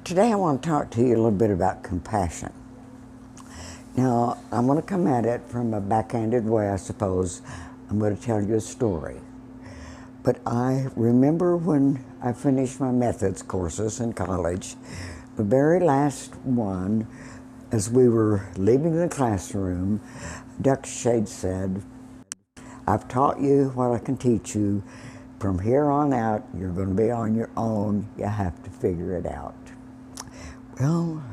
Today I want to talk to you a little bit about compassion. Now, I'm going to come at it from a backhanded way, I suppose. I'm going to tell you a story. But I remember when I finished my methods courses in college, the very last one, as we were leaving the classroom, Dr. Shade said, "I've taught you what I can teach you. From here on out, you're going to be on your own. You have to figure it out." Well,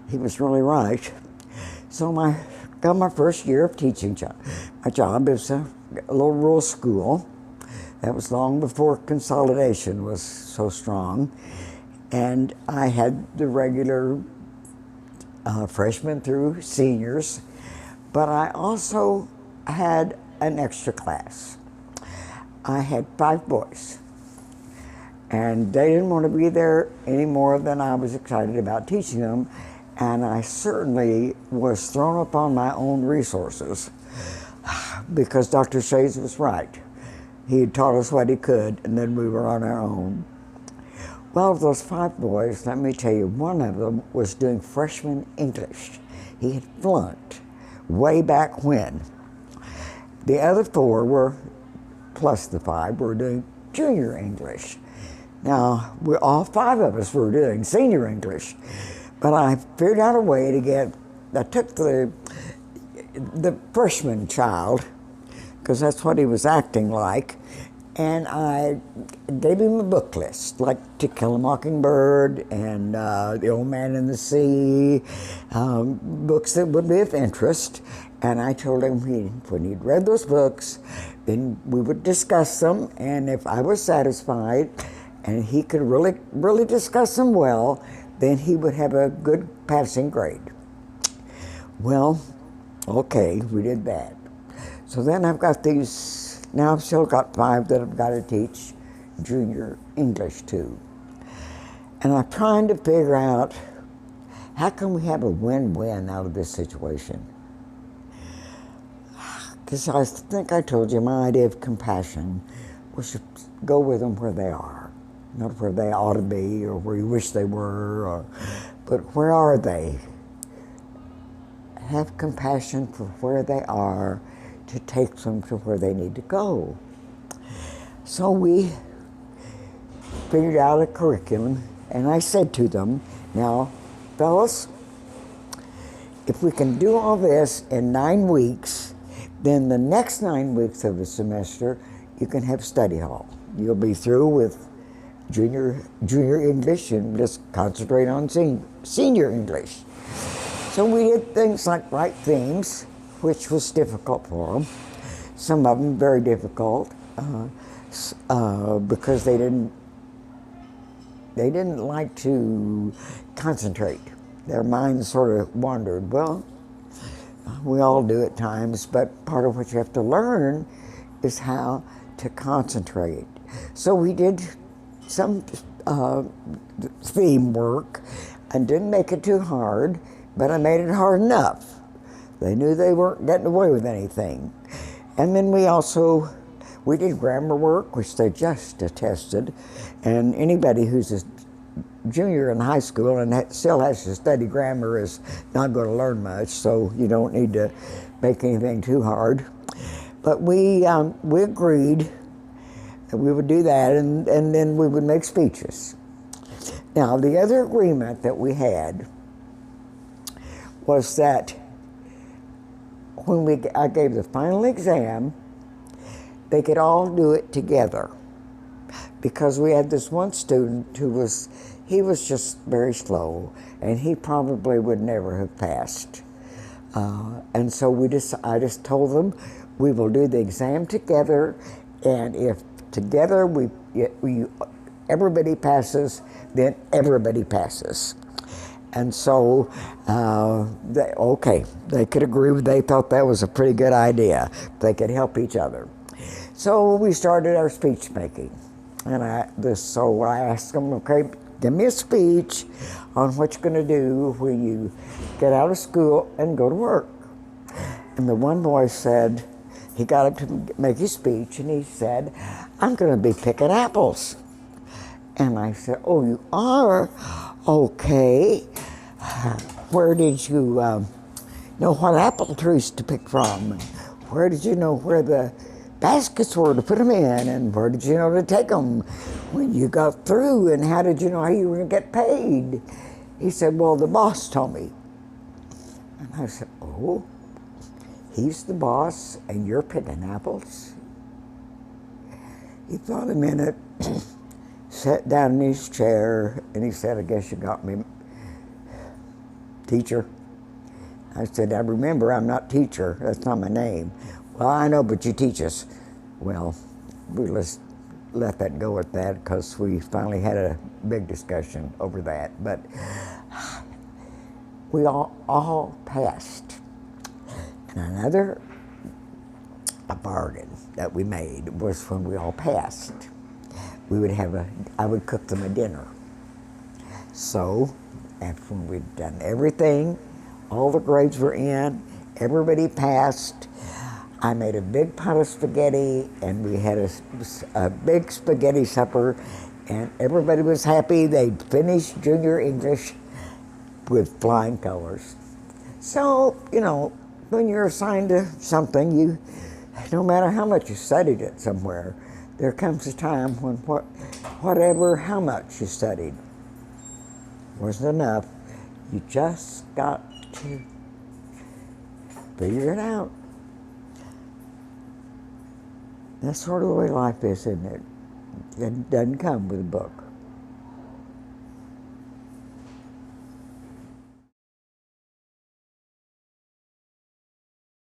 he was really right. So I got my first year of teaching job. My job is a little rural school. That was long before consolidation was so strong. And I had the regular freshmen through seniors, but I also had an extra class. I had 5 boys, and they didn't want to be there any more than I was excited about teaching them, and I certainly was thrown upon my own resources because Dr. Shades was right. He had taught us what he could, and then we were on our own. Well, of those 5 boys, let me tell you, one of them was doing freshman English. He had flunked way back when. The other 4 were, plus the 5, were doing junior English. Now, all 5 of us were doing senior English, but I figured out a way to I took the freshman child, because that's what he was acting like, and I gave him a book list, like To Kill a Mockingbird and The Old Man and the Sea, books that would be of interest. And I told him when he'd read those books, then we would discuss them, and if I was satisfied and he could really discuss them well, then he would have a good passing grade. Well, okay, we did that. So then I've got now I've still got 5 that I've got to teach junior English to. And I'm trying to figure out, how can we have a win-win out of this situation? Because I think I told you my idea of compassion was to go with them where they are, not where they ought to be or where you wish they were, but where are they? Have compassion for where they are to take them to where they need to go. So we figured out a curriculum, and I said to them, "Now, fellas, if we can do all this in 9 weeks, then the next 9 weeks of the semester, you can have study hall. You'll be through with junior English and just concentrate on senior English." So we did things like write themes, which was difficult for them. Some of them very difficult because they didn't like to concentrate. Their minds sort of wandered. Well, we all do at times, but part of what you have to learn is how to concentrate. So we did some theme work and didn't make it too hard, but I made it hard enough. They knew they weren't getting away with anything. And then we did grammar work, which they just detested. And anybody who's a junior in high school and still has to study grammar is not going to learn much, so you don't need to make anything too hard. But we agreed that we would do that, and then we would make speeches. Now, the other agreement that we had was that when I gave the final exam, they could all do it together, because we had this one student who was just very slow, and he probably would never have passed. And so I just told them, we will do the exam together, and if together everybody passes, then everybody passes. And so, they could agree. They thought that was a pretty good idea. They could help each other. So we started our speech making. So I asked them, okay, give me a speech on what you're going to do when you get out of school and go to work. And the one boy said, he got up to make his speech, and he said, "I'm going to be picking apples." And I said, oh, you are? Okay. Where did you know what apple trees to pick from? Where did you know where the baskets were to put them in? And where did you know to take them when you got through? And how did you know how you were going to get paid? He said, well, the boss told me. And I said, oh, he's the boss and you're picking apples? He thought a minute, sat down in his chair, and he said, I guess you got me, teacher. I said, I remember I'm not teacher, that's not my name. Well, I know, but you teach us. Well, we just let that go at that because we finally had a big discussion over that. But we all passed. And another bargain that we made was when we all passed, I would cook them a dinner. So after we'd done everything, all the grades were in, everybody passed, I made a big pot of spaghetti and we had a big spaghetti supper and everybody was happy. They'd finished junior English with flying colors. So, you know, when you're assigned to something, no matter how much you studied it somewhere, there comes a time when how much you studied wasn't enough. You just got to figure it out. That's sort of the way life is, isn't it? It doesn't come with a book.